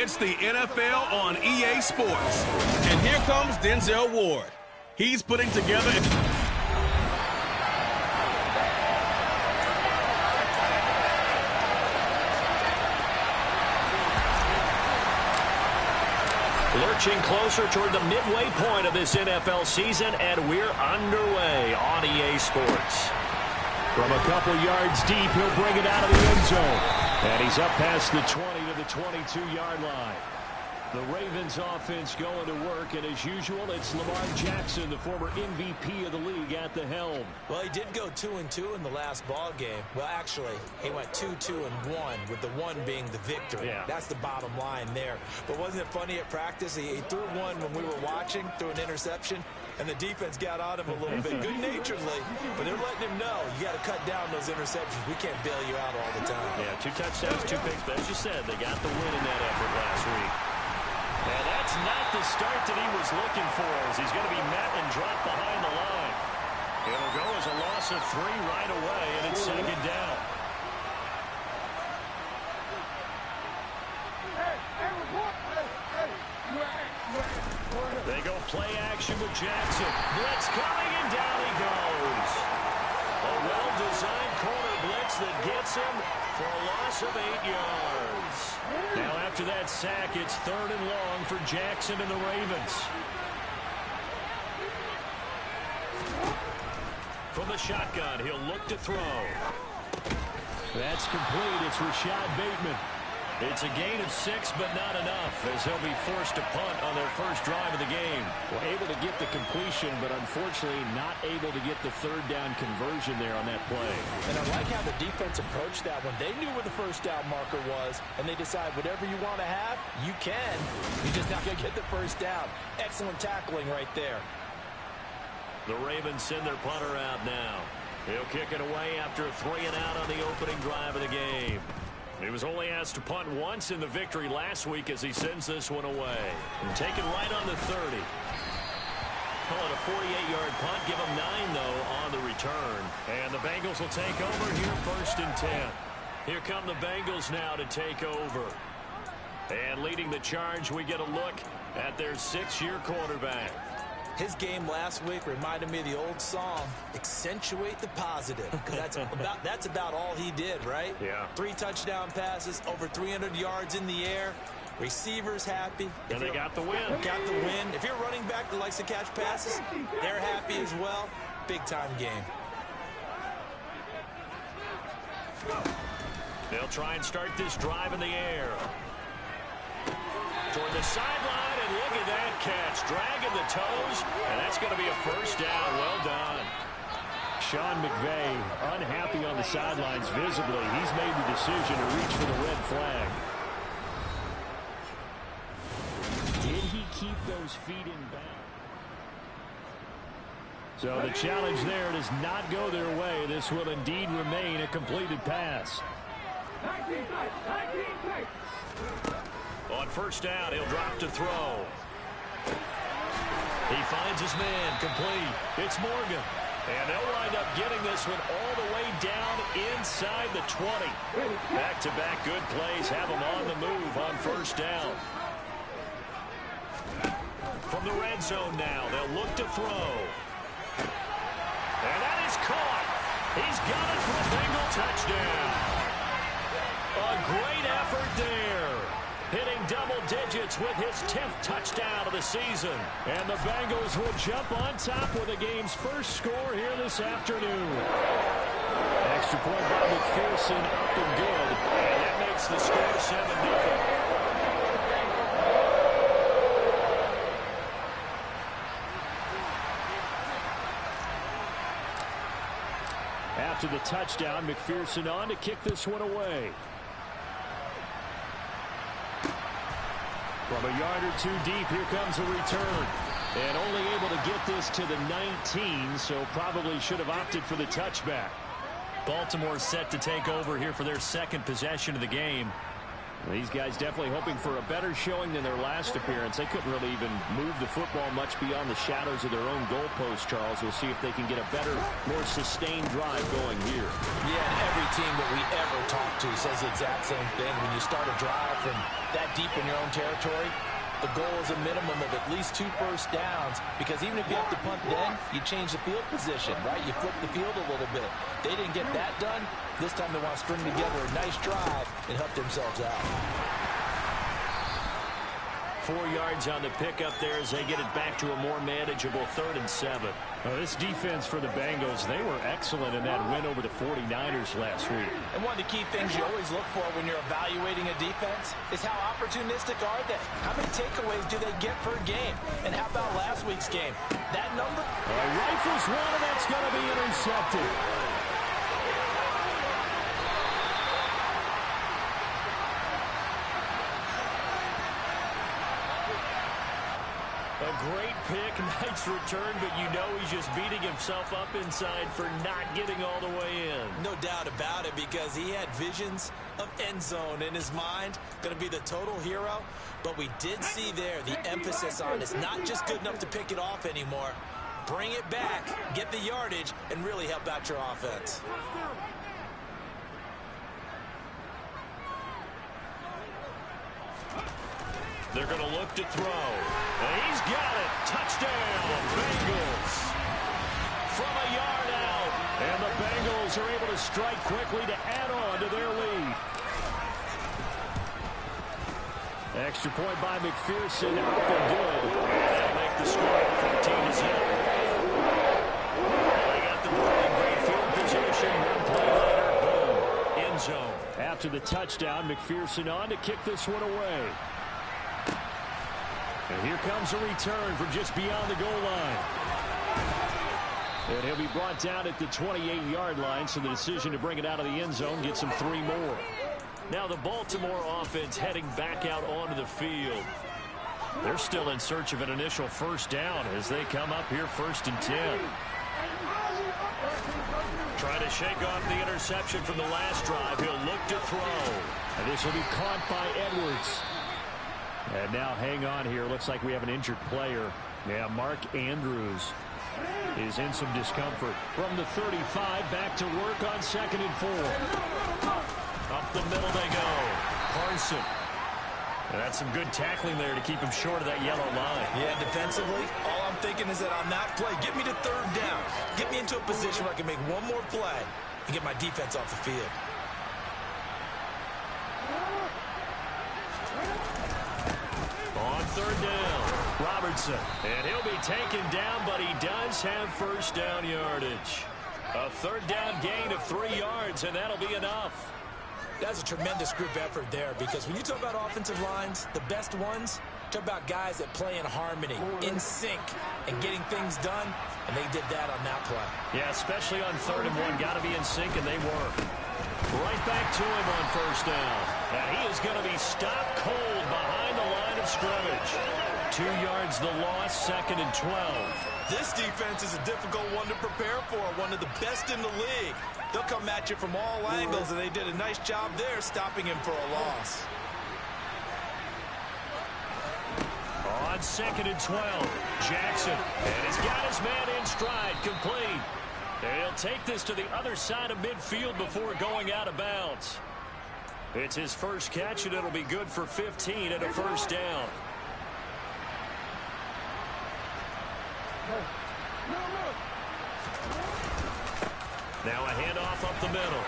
It's the NFL on EA Sports. And here comes Denzel Ward. He's putting together... Lurching closer toward the midway point of this NFL season, and we're underway on EA Sports. From a couple yards deep, he'll bring it out of the end zone. And he's up past the 20 to the 22-yard line. The Ravens offense going to work, and as usual, it's Lamar Jackson, the former MVP of the league, at the helm. Well, he did go 2-2 in the last ball game. Well, actually, he went 2-2-1, with the one being the victory. Yeah. That's the bottom line there. But wasn't it funny at practice? He threw one when we were watching, threw an interception, and the defense got on him a little bit, good-naturedly. But they're letting him know, you got to cut down those interceptions. We can't bail you out all the time. Yeah, 2 touchdowns, 2 picks. But as you said, they got the win in that effort last week. And that's not the start that he was looking for, as he's going to be met and dropped behind the line. It'll go as a loss of 3 right away, and it's second down. They go play action with Jackson. Blitz coming, and down he goes. A well-designed corner blitz that gets him for a loss of 8 yards. Now after that sack, it's 3rd and long for Jackson and the Ravens. From the shotgun, he'll look to throw. That's complete. It's Rashad Bateman. It's a gain of 6, but not enough, as he'll be forced to punt on their first drive of the game. Well, able to get the completion, but unfortunately not able to get the 3rd down conversion there on that play. And I like how the defense approached that one. They knew where the first down marker was, and they decide whatever you want to have, you can. You're just not going to get the first down. Excellent tackling right there. The Ravens send their punter out now. He'll kick it away after a 3 and out on the opening drive of the game. He was only asked to punt once in the victory last week as he sends this one away. And taken right on the 30. Call it a 48-yard punt. Give him 9, though, on the return. And the Bengals will take over here, 1st and 10. Here come the Bengals now to take over. And leading the charge, we get a look at their 6-year quarterback. His game last week reminded me of the old song, Accentuate the Positive. Because that's about all he did, right? Yeah. 3 touchdown passes, over 300 yards in the air. Receivers happy. And they got the win. Got the win. If you're running back that likes to catch passes, they're happy as well. Big-time game. They'll try and start this drive in the air. Toward the sideline, and look at that catch. Dragging the toes, and that's going to be a first down. Well done. Sean McVay unhappy on the sidelines visibly. He's made the decision to reach for the red flag. Did he keep those feet in bounds? So the challenge there does not go their way. This will indeed remain a completed pass. On first down, he'll drop to throw. He finds his man, complete. It's Morgan. And they'll wind up getting this one all the way down inside the 20. Back-to-back good plays have them on the move on first down. From the red zone now, they'll look to throw. And that is caught. He's got it for a Bengal touchdown. A great effort there. Hitting double digits with his 10th touchdown of the season. And the Bengals will jump on top with the game's first score here this afternoon. Extra point by McPherson, up and good. And that makes the score 7-0. After the touchdown, McPherson on to kick this one away. From a yard or 2 deep, here comes a return. And only able to get this to the 19, so probably should have opted for the touchback. Baltimore set to take over here for their second possession of the game. These guys definitely hoping for a better showing than their last appearance. They couldn't really even move the football much beyond the shadows of their own goalpost, Charles. We'll see if they can get a better, more sustained drive going here. Yeah, and every team that we ever talk to says the exact same thing. When you start a drive from that deep in your own territory, the goal is a minimum of at least 2 first downs, because even if you have to punt then, you change the field position, right? You flip the field a little bit. They didn't get that done. This time they want to string together a nice drive and help themselves out. 4 yards on the pickup there as they get it back to a more manageable 3rd and 7. Well, this defense for the Bengals, they were excellent in that win over the 49ers last week. And one of the key things you always look for when you're evaluating a defense is how opportunistic are they? How many takeaways do they get per game? And how about last week's game? That number? Rifles one, and that's going to be intercepted. A great pick, nice return, but you know he's just beating himself up inside for not getting all the way in. No doubt about it, because he had visions of end zone in his mind. Going to be the total hero. But we did see there the emphasis on it's not just good enough to pick it off anymore. Bring it back, get the yardage, and really help out your offense. They're going to look to throw. And he's got it. Touchdown, Bengals. From a yard out. And the Bengals are able to strike quickly to add on to their lead. Extra point by McPherson. Up and good. That'll make the score 14-0. They got the ball in great field position. 1 play later, boom, end zone. After the touchdown, McPherson on to kick this one away. And here comes a return from just beyond the goal line. And he'll be brought down at the 28-yard line, so the decision to bring it out of the end zone gets him 3 more. Now the Baltimore offense heading back out onto the field. They're still in search of an initial first down as they come up here 1st and 10. Trying to shake off the interception from the last drive. He'll look to throw. And this will be caught by Edwards. And now hang on here. Looks like we have an injured player. Yeah, Mark Andrews is in some discomfort. From the 35, back to work on 2nd and 4. Up the middle they go. Carson. And that's some good tackling there to keep him short of that yellow line. Yeah, defensively, all I'm thinking is that on that play, get me to 3rd down. Get me into a position where I can make one more play and get my defense off the field. On 3rd down, Robertson. And he'll be taken down, but he does have first down yardage. A 3rd down gain of 3 yards, and that'll be enough. That's a tremendous group effort there, because when you talk about offensive lines, the best ones, talk about guys that play in harmony, in sync, and getting things done, and they did that on that play. Yeah, especially on 3rd and 1. Got to be in sync, and they were. Right back to him on first down. And he is going to be stopped cold behind the line of scrimmage. 2 yards the loss, 2nd and 12. This defense is a difficult one to prepare for, one of the best in the league. They'll come at you from all angles, and they did a nice job there stopping him for a loss. On 2nd and 12, Jackson. And he's got his man in stride, complete. And he'll take this to the other side of midfield before going out of bounds. It's his first catch, and it'll be good for 15 and a first down. Now a handoff up the middle.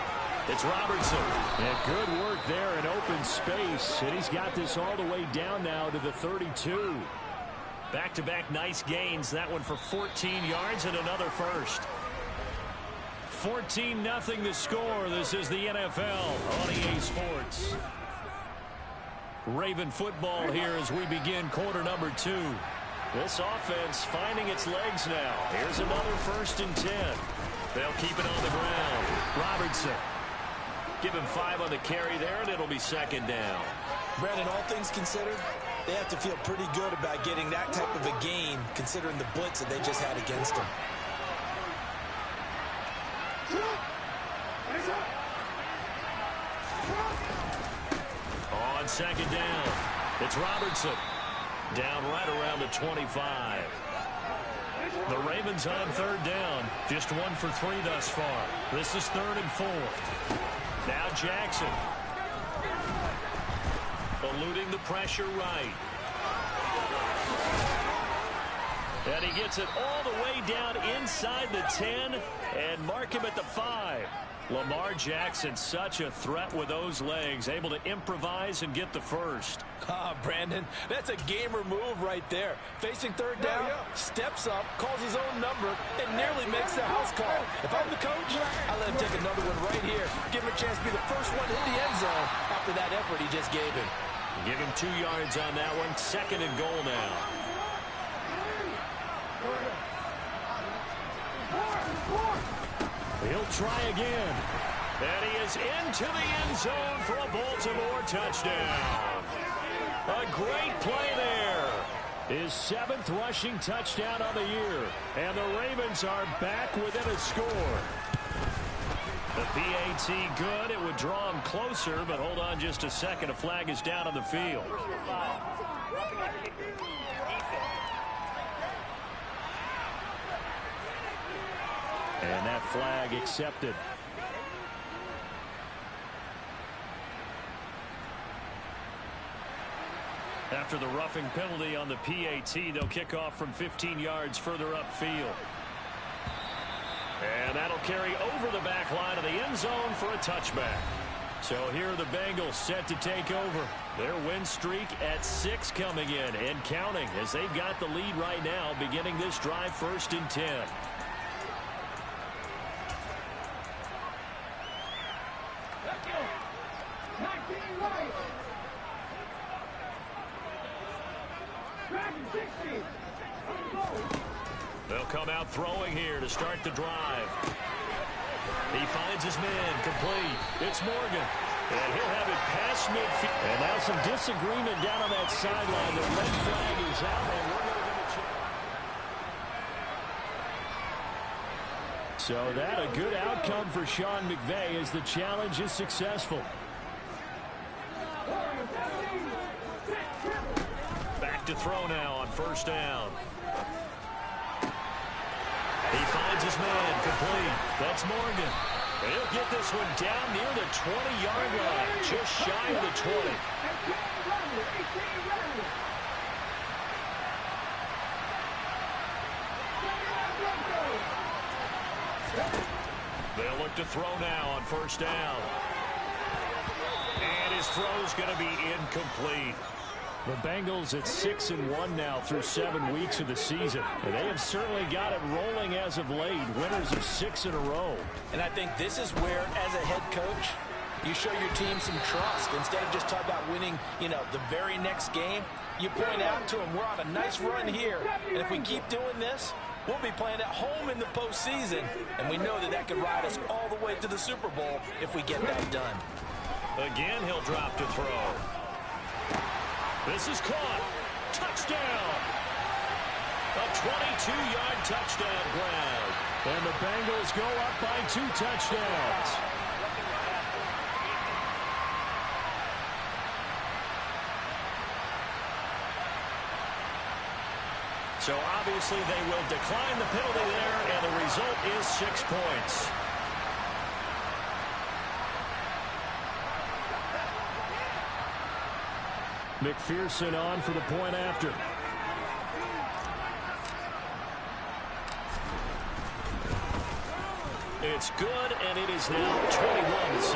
It's Robertson. And good work there in open space. And he's got this all the way down now to the 32. Back-to-back nice gains. That one for 14 yards and another first. 14-0 the score. This is the NFL on EA Sports. Raven football here as we begin quarter number 2. This offense finding its legs now. Here's another 1st and 10. They'll keep it on the ground. Robertson. Give him 5 on the carry there, and it'll be 2nd down. Brandon, all things considered, they have to feel pretty good about getting that type of a gain, considering the blitz that they just had against them. second down. It's Robertson. Down right around the 25. The Ravens on third down. Just 1 for 3 thus far. This is 3rd and 4. Now Jackson. Eluding the pressure right. And he gets it all the way down inside the 10 and mark him at the 5. Lamar Jackson, such a threat with those legs, able to improvise and get the first. Brandon, that's a gamer move right there. Facing third down, steps up, calls his own number, and nearly makes the house call. If I'm the coach, I let him take another one right here. Give him a chance to be the first one to hit the end zone after that effort he just gave him. Give him 2 yards on that one. 2nd and goal now. He'll try again. And he is into the end zone for a Baltimore touchdown. A great play there. His 7th rushing touchdown on the year. And the Ravens are back within a score. The PAT good. It would draw him closer, but hold on just a second. A flag is down on the field. And that flag accepted. After the roughing penalty on the PAT, they'll kick off from 15 yards further upfield. And that'll carry over the back line of the end zone for a touchback. So here are the Bengals set to take over. Their win streak at 6 coming in and counting as they've got the lead right now beginning this drive 1st and 10. They'll come out throwing here to start the drive. He finds his man complete. It's Morgan. And he'll have it past midfield. And now some disagreement down on that sideline. The red flag is out, and we're going to get a chance. So that a good outcome for Sean McVay as the challenge is successful. Back to throw now on 1st down. He finds his man complete. That's Morgan. And he'll get this one down near the 20-yard line, just shy of the 20. They'll look to throw now on 1st down. And his throw's going to be incomplete. The Bengals at 6-1 now through 7 weeks of the season. And they have certainly got it rolling as of late. Winners of 6 in a row. And I think this is where, as a head coach, you show your team some trust. Instead of just talking about winning, the very next game, you point out to them, we're on a nice run here. And if we keep doing this, we'll be playing at home in the postseason. And we know that that could ride us all the way to the Super Bowl if we get that done. Again, he'll drop to throw. This is caught. Touchdown. A 22-yard touchdown grab. And the Bengals go up by 2 touchdowns. So obviously they will decline the penalty there, and the result is 6 points. McPherson on for the point after. It's good, and it is now 21-7.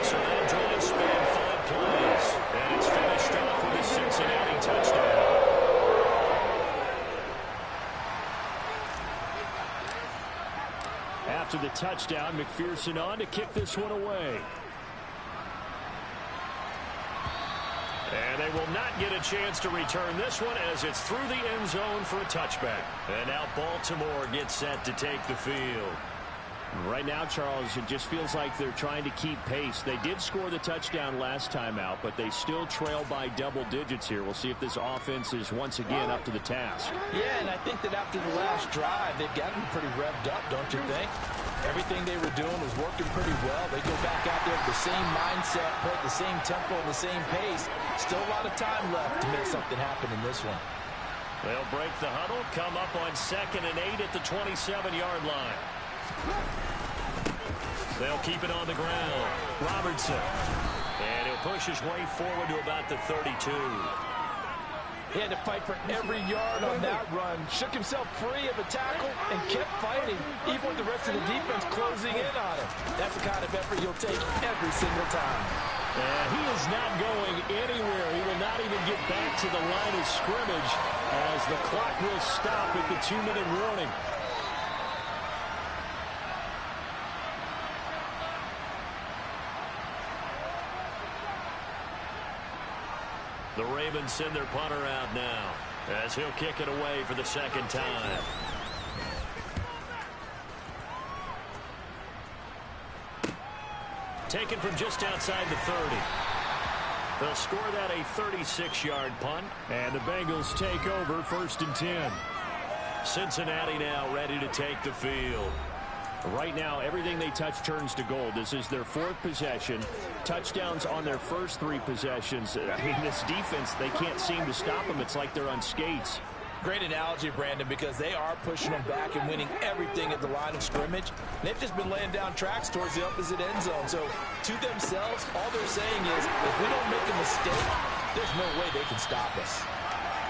So that drive spanned 5 plays, and it's finished off with a Cincinnati touchdown. After the touchdown, McPherson on to kick this one away. And they will not get a chance to return this one as it's through the end zone for a touchback. And now Baltimore gets set to take the field. Right now, Charles, it just feels like they're trying to keep pace. They did score the touchdown last time out, but they still trail by double digits here. We'll see if this offense is once again up to the task. Yeah, and I think that after the last drive, they've gotten pretty revved up, don't you think? Everything they were doing was working pretty well. They go back out there with the same mindset, play at the same tempo and the same pace. Still a lot of time left to make something happen in this one. They'll break the huddle, come up on 2nd and 8 at the 27-yard line. They'll keep it on the ground. Robertson. And he'll push his way forward to about the 32. He had to fight for every yard on that run. Shook himself free of a tackle and kept fighting, even with the rest of the defense closing in on him. That's the kind of effort you'll take every single time. He is not going anywhere. He will not even get back to the line of scrimmage as the clock will stop at the 2-minute warning. The Ravens send their punter out now as he'll kick it away for the 2nd time. Taken from just outside the 30. They'll score that a 36-yard punt. And the Bengals take over 1st and 10. Cincinnati now ready to take the field. Right now, everything they touch turns to gold. This is their 4th possession. Touchdowns on their first 3 possessions. I mean, this defense, they can't seem to stop them. It's like they're on skates. Great analogy, Brandon, because they are pushing them back and winning everything at the line of scrimmage. They've just been laying down tracks towards the opposite end zone. So, to themselves, all they're saying is, if we don't make a mistake, there's no way they can stop us.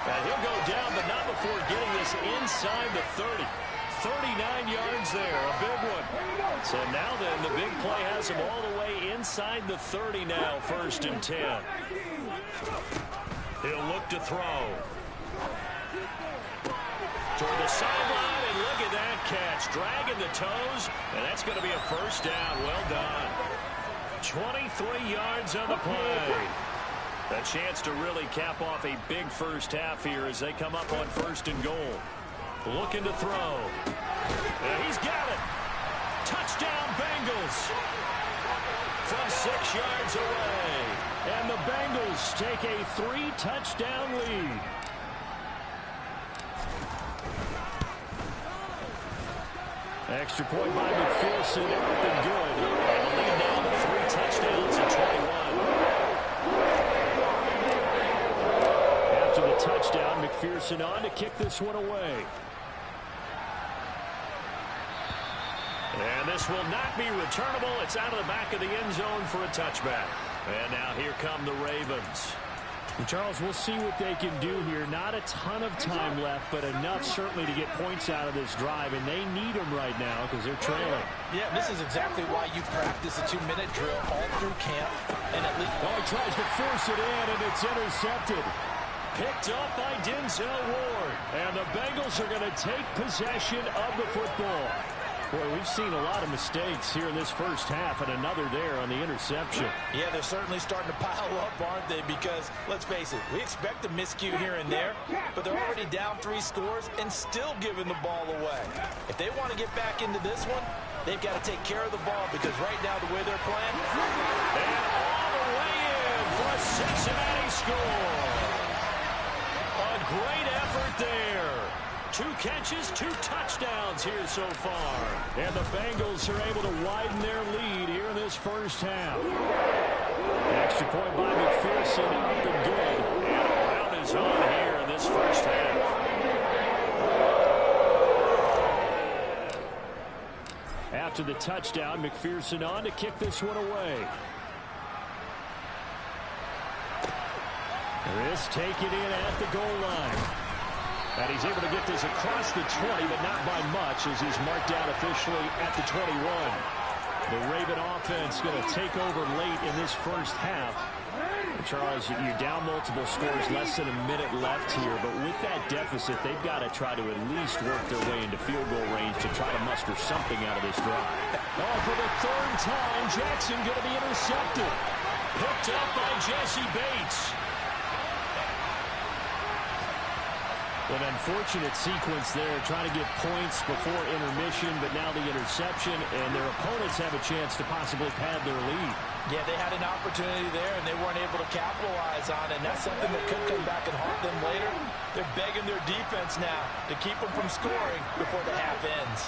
And he'll go down, but not before getting this inside the 30. 39 yards there, a big one. So now then, the big play has him all the way inside the 30 now, 1st and 10. He'll look to throw. Toward the sideline, and look at that catch. Dragging the toes, and that's going to be a 1st down. Well done. 23 yards on the play. A chance to really cap off a big first half here as they come up on 1st and goal. Looking to throw. And he's got it. Touchdown, Bengals. From 6 yards away. And the Bengals take a 3-touchdown lead. Extra point by McPherson. Everything good. And the lead now to 3 touchdowns at 21. After the touchdown, McPherson on to kick this one away. And this will not be returnable. It's out of the back of the end zone for a touchback. And now here come the Ravens. And Charles, we'll see what they can do here. Not a ton of time left, but enough certainly to get points out of this drive. And they need them right now because they're trailing. Yeah, this is exactly why you practice a 2-minute drill all through camp. And at least he tries to force it in, and it's intercepted. Picked up by Denzel Ward. And the Bengals are going to take possession of the football. Boy, we've seen a lot of mistakes here in this first half, and another there on the interception. Yeah, they're certainly starting to pile up, aren't they? Because, let's face it, we expect a miscue here and there, but they're already down 3 scores and still giving the ball away. If they want to get back into this one, they've got to take care of the ball, because right now, the way they're playing... And all the way in for a Cincinnati score. A great effort there. 2 catches, 2 touchdowns here so far. And the Bengals are able to widen their lead here in this first half. Extra point by McPherson, up and good. And a round is on here in this first half. After the touchdown, McPherson on to kick this one away. This taken in at the goal line. And he's able to get this across the 20, but not by much as he's marked down officially at the 21. The Raven offense going to take over late in this first half. Charles, you're down multiple scores, less than a minute left here, but with that deficit, they've got to try to at least work their way into field goal range to try to muster something out of this drive. Oh, for the 3rd time, Jackson going to be intercepted. Picked up by Jesse Bates. An unfortunate sequence there, trying to get points before intermission, but now the interception, and their opponents have a chance to possibly pad their lead. Yeah, they had an opportunity there, and they weren't able to capitalize on it, and that's something that could come back and haunt them later. They're begging their defense now to keep them from scoring before the half ends.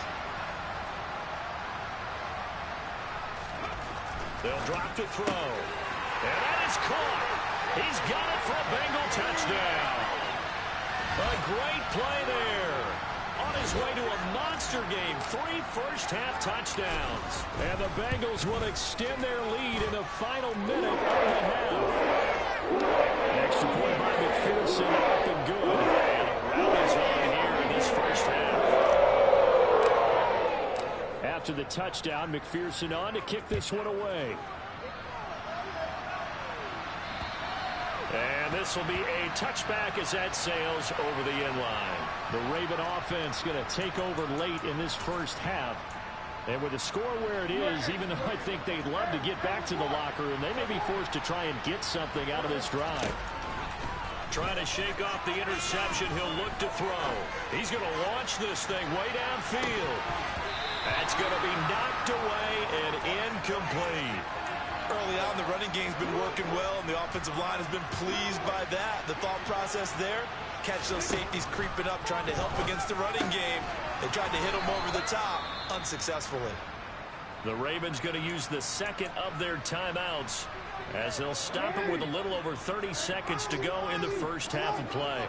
They'll drop to throw. And that is caught. He's got it for a Bengal touchdown. A great play there. On his way to a monster game. 3 first-half touchdowns. And the Bengals will extend their lead in the final minute of the half. Extra point by McPherson up and good. And a rout is on here in this first half. After the touchdown, McPherson on to kick this one away. And this will be a touchback as that sails over the end line. The Raven offense going to take over late in this first half. And with the score where it is, even though I think they'd love to get back to the locker room, they may be forced to try and get something out of this drive. Trying to shake off the interception, he'll look to throw. He's going to launch this thing way downfield. That's going to be knocked away and incomplete. Early on, the running game's been working well, and the offensive line has been pleased by that. The thought process there, catch those safeties creeping up, trying to help against the running game. They tried to hit them over the top, unsuccessfully. The Ravens going to use the second of their timeouts as they'll stop it with a little over 30 seconds to go in the first half of play.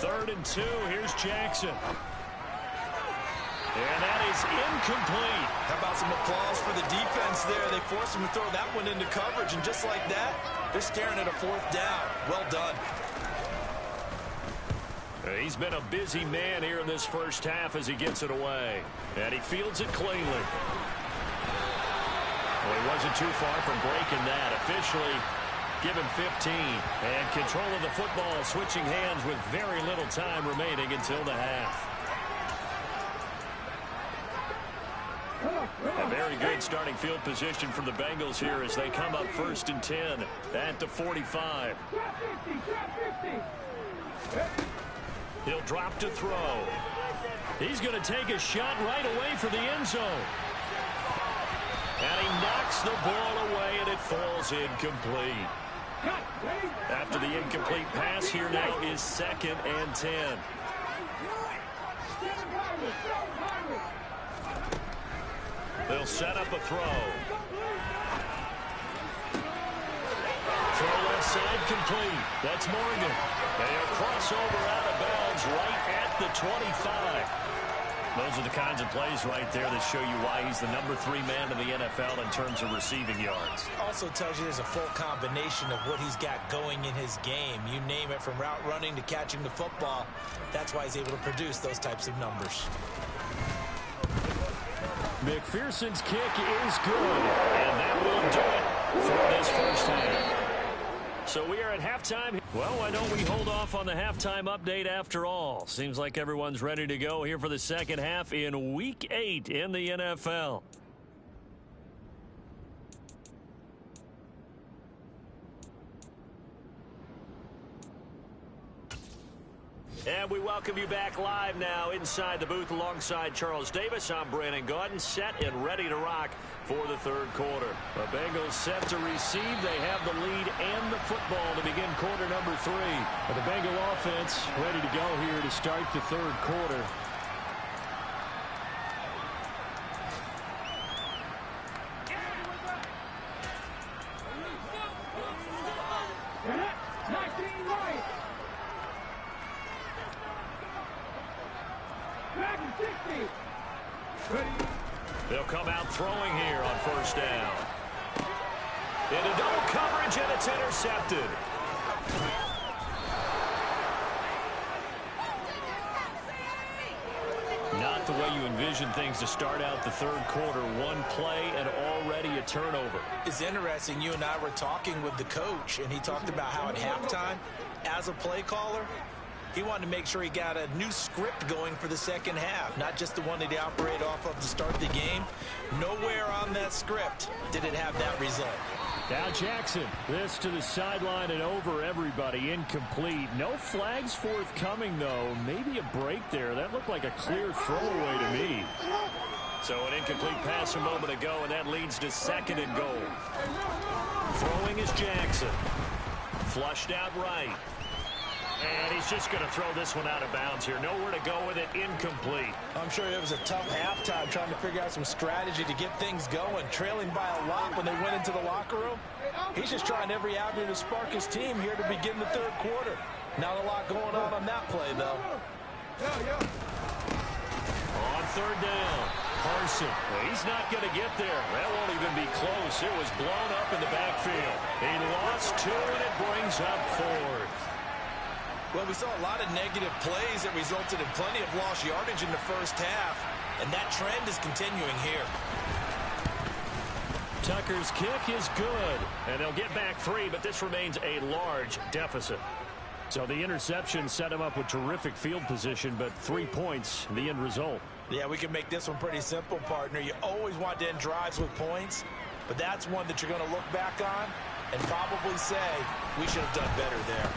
3rd and 2. Here's Jackson. And that is incomplete. How about some applause for the defense there? They forced him to throw that one into coverage, and just like that, they're staring at a 4th down. Well done. He's been a busy man here in this first half as he gets it away. And he fields it cleanly. Well, he wasn't too far from breaking that. Officially given 15. And control of the football switching hands with very little time remaining until the half. A very good starting field position from the Bengals here as they come up 1st and 10 at the 45. He'll drop to throw. He's going to take a shot right away for the end zone. And he knocks the ball away, and it falls incomplete. After the incomplete pass, here now is 2nd and 10. They'll set up a throw. Throw left side complete. That's Morgan. They'll cross over out of bounds right at the 25. Those are the kinds of plays right there that show you why he's the #3 man in the NFL in terms of receiving yards. Also tells you there's a full combination of what he's got going in his game. You name it, from route running to catching the football. That's why he's able to produce those types of numbers. McPherson's kick is good, and that will do it for this first half. So we are at halftime. Well, why don't we hold off on the halftime update after all? Seems like everyone's ready to go here for the second half in Week 8 in the NFL. And we welcome you back live now inside the booth alongside Charles Davis. I'm Brandon Gaudin, set and ready to rock for the 3rd quarter. The Bengals set to receive. They have the lead and the football to begin quarter number 3. But the Bengal offense ready to go here to start the 3rd quarter. They'll come out throwing here on 1st down. Into double coverage, and it's intercepted. Not the way you envision things to start out the 3rd quarter. One play and already a turnover. It's interesting. You and I were talking with the coach, and he talked about how at halftime, as a play caller, he wanted to make sure he got a new script going for the second half, not just the one that he operated off of to start the game. Nowhere on that script did it have that result. Now Jackson, this to the sideline and over everybody, incomplete. No flags forthcoming, though. Maybe a break there. That looked like a clear throwaway to me. So an incomplete pass a moment ago, and that leads to 2nd and goal. Throwing is Jackson. Flushed out right. And he's just going to throw this one out of bounds here. Nowhere to go with it. Incomplete. I'm sure it was a tough halftime trying to figure out some strategy to get things going. Trailing by a lot when they went into the locker room. He's just trying every avenue to spark his team here to begin the third quarter. Not a lot going on that play, though. On third down, Carson. He's not going to get there. That won't even be close. It was blown up in the backfield. He lost 2, and it brings up 4th. Well, we saw a lot of negative plays that resulted in plenty of lost yardage in the first half, and that trend is continuing here. Tucker's kick is good, and they'll get back 3, but this remains a large deficit. So the interception set him up with terrific field position, but 3 points, the end result. Yeah, we can make this one pretty simple, partner. You always want to end drives with points, but that's one that you're going to look back on and probably say, we should have done better there.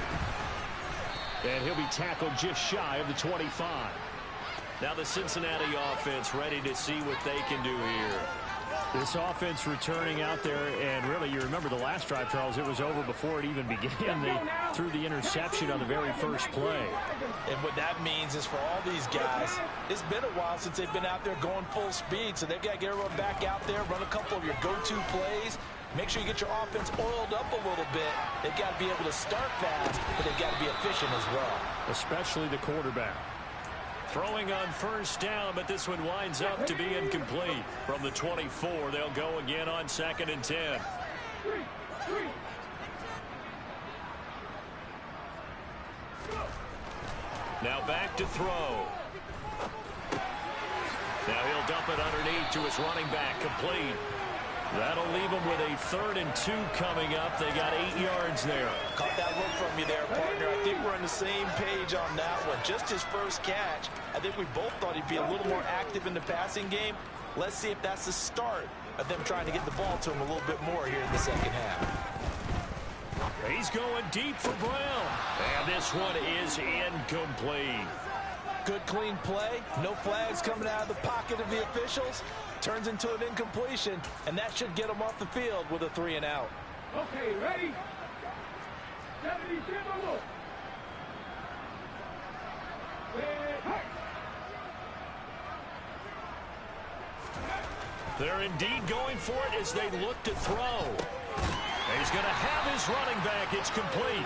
And he'll be tackled just shy of the 25. Now the Cincinnati offense ready to see what they can do here. This offense returning out there, and really, you remember the last drive, Charles, it was over before it even began. They threw the interception on the very first play. And what that means is for all these guys, it's been a while since they've been out there going full speed, so they've got to get everyone back out there, run a couple of your go-to plays, make sure you get your offense oiled up a little bit. They've got to be able to start fast, but they've got to be efficient as well. Especially the quarterback. Throwing on first down, but this one winds up to be incomplete. From the 24, they'll go again on 2nd and 10. Now back to throw. Now he'll dump it underneath to his running back, complete. That'll leave him with a 3rd and 2 coming up. They got 8 yards there. Caught that look from you there, partner. I think we're on the same page on that one. Just his first catch. I think we both thought he'd be a little more active in the passing game. Let's see if that's the start of them trying to get the ball to him a little bit more here in the second half. He's going deep for Brown. And this one is incomplete. Good, clean play. No flags coming out of the pocket of the officials. Turns into an incompletion, and that should get him off the field with a 3 and out. Okay, ready? They're indeed going for it as they look to throw. And he's going to have his running back. It's complete.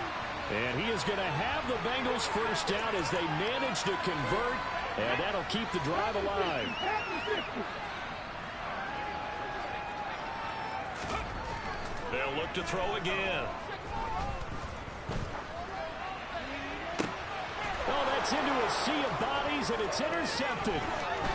And he is going to have the Bengals first down as they manage to convert, and that'll keep the drive alive. They'll look to throw again. Oh, that's into a sea of bodies, and it's intercepted.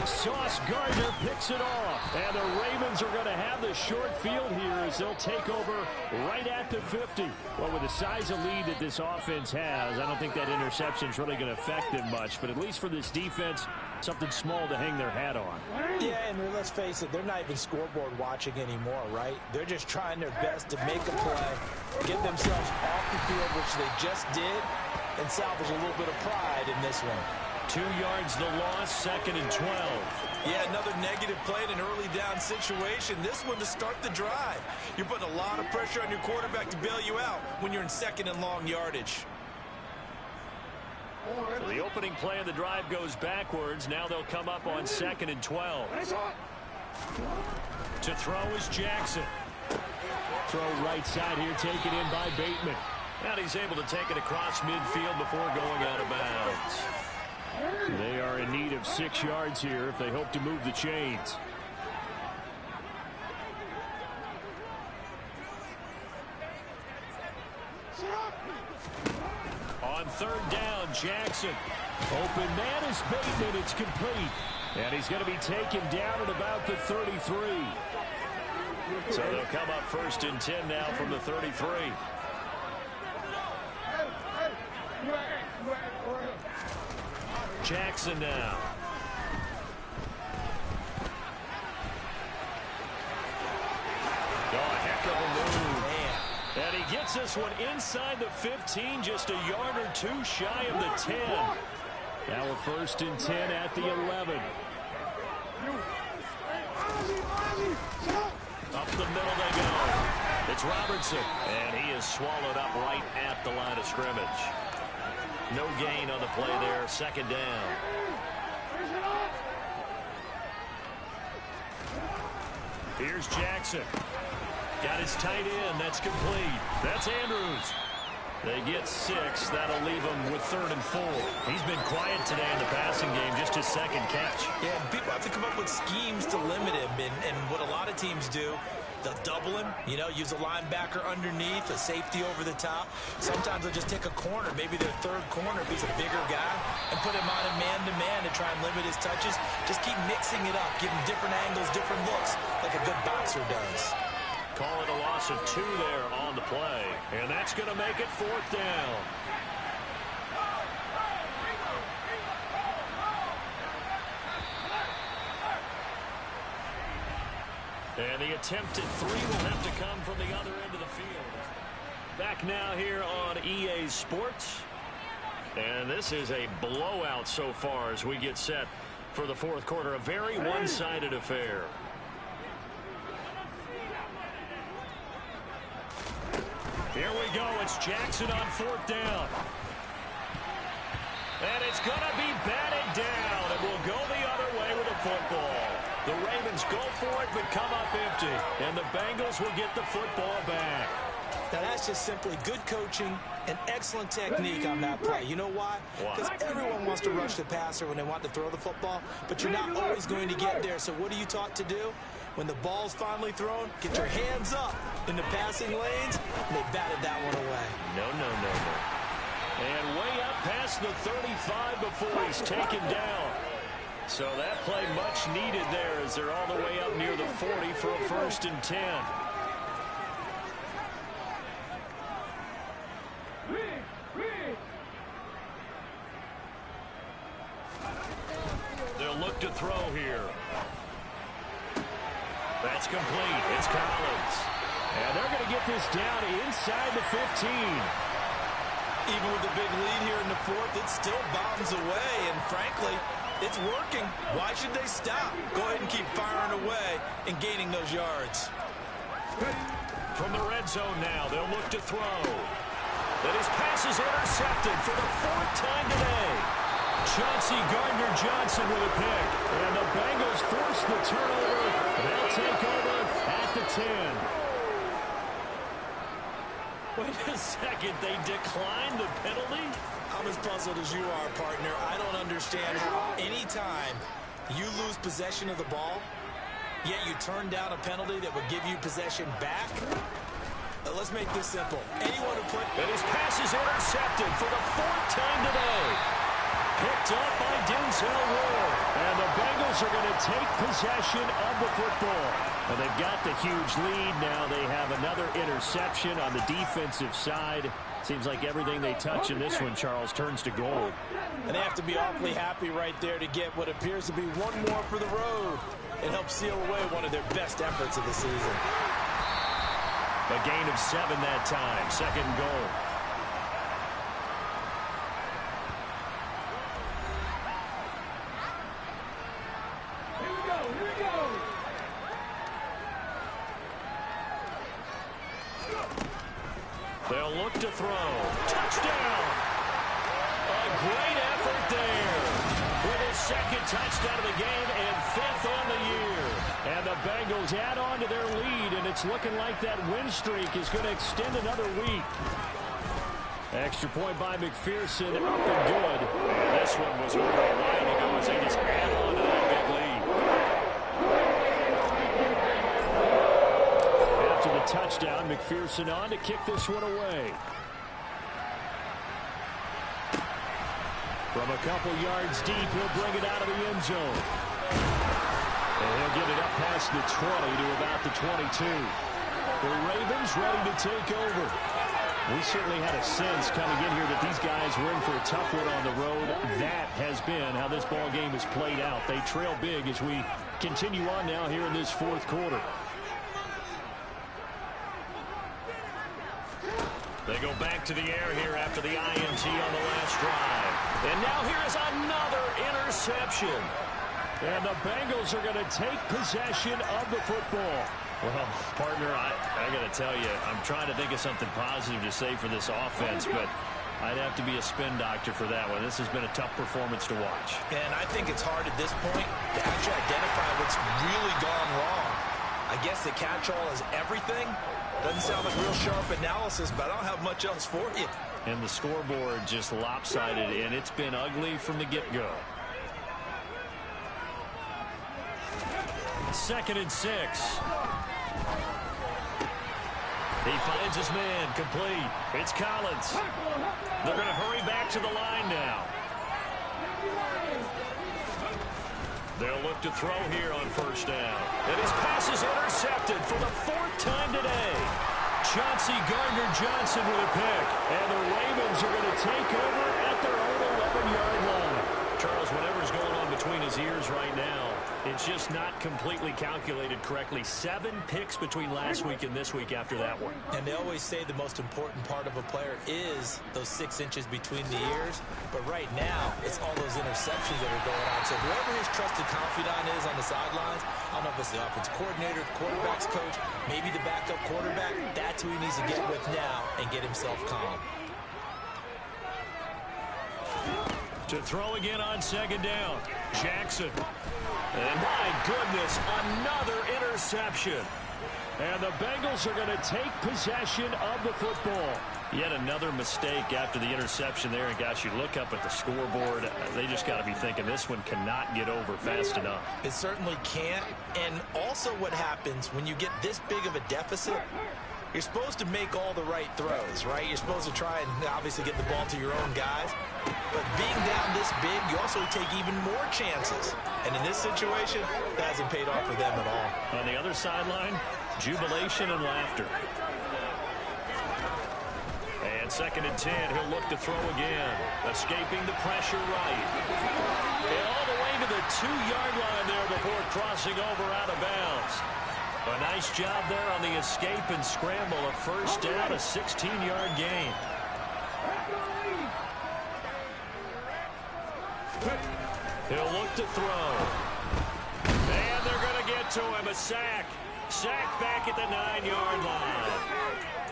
Sauce Gardner picks it off. And the Ravens are going to have the short field here as they'll take over right at the 50. Well, with the size of lead that this offense has, I don't think that interception is really going to affect them much. But at least for this defense, something small to hang their hat on. Yeah, and let's face it, they're not even scoreboard watching anymore, right? They're just trying their best to make a play, get themselves off the field, which they just did, and salvage a little bit of pride in this one. 2 yards the loss, 2nd and 12. Yeah, another negative play in an early down situation. This one to start the drive. You're putting a lot of pressure on your quarterback to bail you out when you're in 2nd and long yardage. So the opening play of the drive goes backwards. Now they'll come up on 2nd and 12. To throw is Jackson. Throw right side here, taken in by Bateman. And he's able to take it across midfield before going out of bounds. They are in need of 6 yards here if they hope to move the chains. On 3rd down, Jackson. Open man is Bateman. It's complete. And he's going to be taken down at about the 33. So they'll come up 1st and 10 now from the 33. Jackson now. Oh, a heck of a move. And he gets this one inside the 15, just a yard or 2 shy of the 10. Now a 1st and 10 at the 11. Up the middle they go. It's Robertson, and he is swallowed up right at the line of scrimmage. No gain on the play there. Second down. Here's Jackson. Got his tight end. That's complete. That's Andrews. They get 6. That'll leave him with 3rd and 4. He's been quiet today in the passing game, just his second catch. Yeah, and people have to come up with schemes to limit him. And what a lot of teams do, they'll double him, use a linebacker underneath, a safety over the top. Sometimes they'll just take a corner, maybe their 3rd corner if he's a bigger guy, and put him on a man-to-man to try and limit his touches. Just keep mixing it up, give him different angles, different looks, like a good boxer does. Call it a loss of 2 there on the play. And that's going to make it 4th down. And the attempted 3 will have to come from the other end of the field. Back now here on EA Sports. And this is a blowout so far as we get set for the 4th quarter. A very one-sided affair. Here we go. It's Jackson on 4th down. And it's going to be batted down. And we'll go the other way with the football. The Ravens go for it but come up empty. And the Bengals will get the football back. Now that's just simply good coaching and excellent technique on that play. You know why? Because everyone wants to rush the passer when they want to throw the football, but you're not always going to get there. So what are you taught to do? When the ball's finally thrown, get your hands up in the passing lanes, and they batted that one away. No. And way up past the 35 before he's taken down. So that play much needed there as they're all the way up near the 40 for a 1st and 10. They'll look to throw here. That's complete. It's Collins. And they're going to get this down inside the 15. Even with the big lead here in the 4th, it still bombs away. And frankly, it's working. Why should they stop? Go ahead and keep firing away and gaining those yards. From the red zone now, they'll look to throw. And his pass is intercepted for the 4th time today. Chauncey Gardner-Johnson with a pick. And the Bengals force the turnover. They'll take over at the 10. Wait a second. They declined the penalty? I'm as puzzled as you are, partner. I don't understand how any time you lose possession of the ball, yet you turn down a penalty that would give you possession back. Let's make this simple. Anyone who put... And his pass is intercepted for the 4th time today. Picked up by Denzel Ward. And the Bengals are going to take possession of the football. And they've got the huge lead. Now they have another interception on the defensive side. Seems like everything they touch in this one, Charles, turns to gold. And they have to be awfully happy right there to get what appears to be one more for the road. It helps seal away one of their best efforts of the season. A gain of 7 that time. 2nd and goal. They'll look to throw. Touchdown! A great effort there. With his 2nd touchdown of the game and 5th on the year. And the Bengals add on to their lead, and it's looking like that win streak is going to extend another week. Extra point by McPherson, up and good. And this one was over a while ago as they just add on to that big lead. After the touchdown, McPherson on to kick this one away. From a couple yards deep, he'll bring it out of the end zone. And he'll get it up past the 20 to about the 22. The Ravens ready to take over. We certainly had a sense coming in here that these guys were in for a tough one on the road. That has been how this ball game has played out. They trail big as we continue on now here in this 4th quarter. They go back to the air here after the INT on the last drive. And now here is another interception. And the Bengals are going to take possession of the football. Well, partner, I got to tell you, I'm trying to think of something positive to say for this offense, but I'd have to be a spin doctor for that one. This has been a tough performance to watch. And I think it's hard at this point to actually identify what's really gone wrong. I guess the catch-all is everything. Doesn't sound like real sharp analysis, but I don't have much else for you. And the scoreboard just lopsided, and it's been ugly from the get-go. 2nd and 6. He finds his man, complete. It's Collins. They're going to hurry back to the line now. They'll look to throw here on 1st down. And his pass is intercepted for the 4th time today. Chauncey Gardner-Johnson with a pick. And the Ravens are going to take over at their own 11-yard line. Charles, whatever's going on between his ears right now, it's just not completely calculated correctly. 7 picks between last week and this week after that one. And they always say the most important part of a player is those 6 inches between the ears. But right now, it's all those interceptions that are going on. So whoever his trusted confidant is on the sidelines, I don't know if it's the offense coordinator, the quarterback's coach, maybe the backup quarterback, that's who he needs to get with now and get himself calm. To throw again on 2nd down, Jackson. And my goodness, another interception. And the Bengals are going to take possession of the football. Yet another mistake after the interception there. And gosh, you look up at the scoreboard, they just got to be thinking this one cannot get over fast enough. It certainly can't. And also what happens when you get this big of a deficit, you're supposed to make all the right throws, right? You're supposed to try and obviously get the ball to your own guys. But being down this big, you also take even more chances. And in this situation, that hasn't paid off for them at all. On the other sideline, jubilation and laughter. And 2nd and 10, he'll look to throw again. Escaping the pressure right. And all the way to the 2-yard line there before crossing over out of bounds. A nice job there on the escape and scramble. A 1st down, a 16-yard gain. He'll look to throw. And they're going to get to him. A sack. Sack back at the 9-yard line.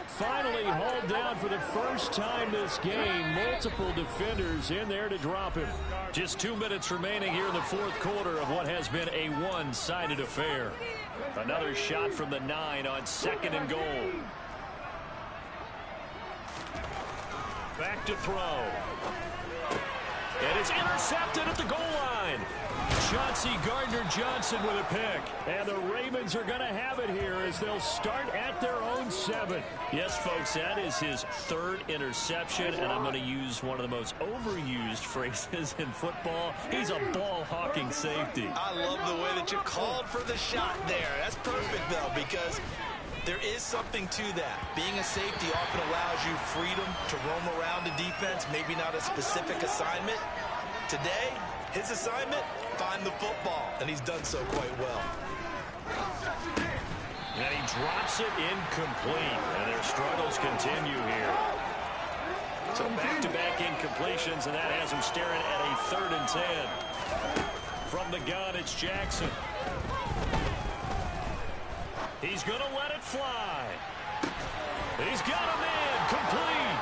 Finally hauled down for the first time this game. Multiple defenders in there to drop him. Just 2 minutes remaining here in the 4th quarter of what has been a one-sided affair. Another shot from the 9 on 2nd and goal. Back to throw. And it's intercepted at the goal line. Chauncey Gardner-Johnson with a pick. And the Ravens are going to have it here as they'll start at their own 7. Yes, folks, that is his 3rd interception. And I'm going to use one of the most overused phrases in football. He's a ball-hawking safety. I love the way that you called for the shot there. That's perfect, though, because there is something to that. Being a safety often allows you freedom to roam around the defense, maybe not a specific assignment. Today, his assignment, find the football, and he's done so quite well. And he drops it incomplete, and their struggles continue here. So back-to-back incompletions, and that has him staring at a 3rd and 10. From the gun, it's Jackson. He's going to let it fly. He's got a man complete.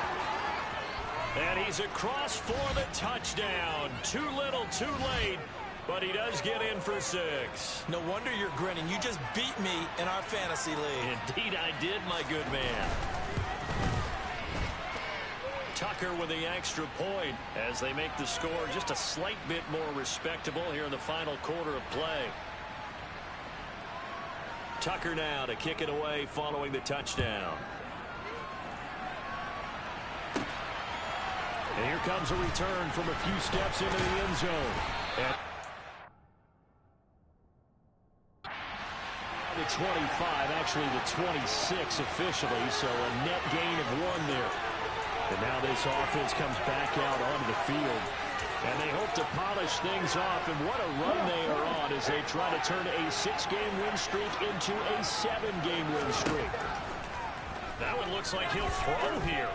And he's across for the touchdown. Too little, too late. But he does get in for 6. No wonder you're grinning. You just beat me in our fantasy league. Indeed I did, my good man. Tucker with the extra point as they make the score just a slight bit more respectable here in the final quarter of play. Tucker now to kick it away following the touchdown. And here comes a return from a few steps into the end zone. And the 25, actually the 26 officially, so a net gain of 1 there. And now this offense comes back out onto the field. And they hope to polish things off. And what a run they are on as they try to turn a 6-game win streak into a 7-game win streak. That one looks like he'll throw here.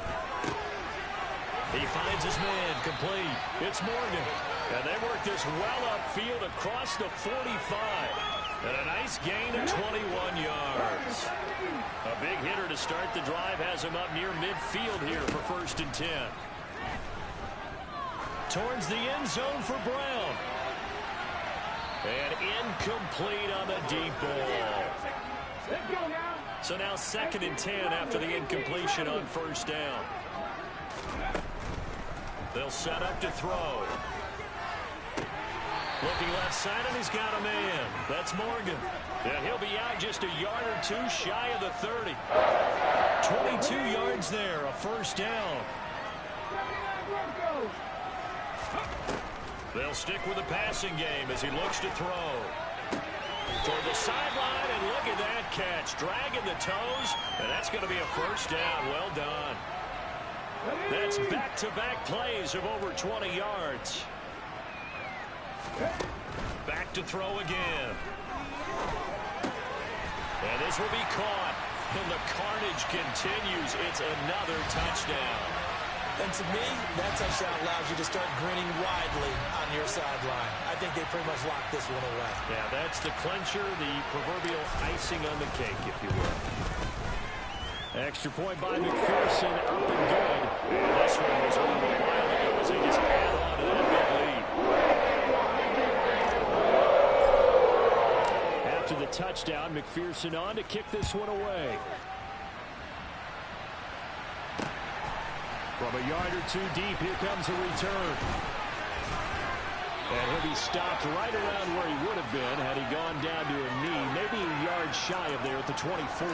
He finds his man complete. It's Morgan. And they work this well upfield across the 45. And a nice gain of 21 yards. A big hitter to start the drive has him up near midfield here for 1st and 10. towards the end zone for Brown. And incomplete on the deep ball. So now 2nd and 10 after the incompletion on 1st down. They'll set up to throw. Looking left side, and he's got a man. That's Morgan. And he'll be out just a yard or two shy of the 30. 22 yards there, a 1st down. They'll stick with the passing game as he looks to throw. Toward the sideline, and look at that catch. Dragging the toes, and that's going to be a 1st down. Well done. That's back-to-back plays of over 20 yards. Back to throw again. And this will be caught. And the carnage continues. It's another touchdown. And to me, that touchdown allows you to start grinning widely on your sideline. I think they pretty much locked this one away. Yeah, that's the clincher, the proverbial icing on the cake, if you will. Extra point by McPherson, up and good. And this one was a little while ago as they just add on to that big lead. After the touchdown, McPherson on to kick this one away. From a yard or two deep, here comes a return. And he'll be stopped right around where he would have been had he gone down to a knee, maybe a yard shy of there at the 24.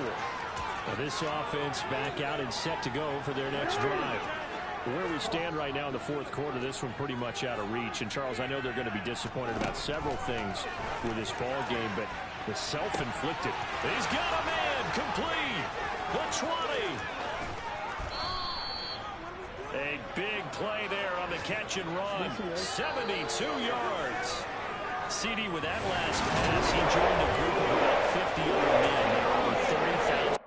Well, this offense back out and set to go for their next drive. Where we stand right now in the 4th quarter, this one pretty much out of reach. And, Charles, I know they're going to be disappointed about several things with this ball game, but the self-inflicted. He's got a man complete. The 20. A big play there on the catch and run. 72 yards. CD with that last pass, he joined a group of about 50 other men. There are over 30,000.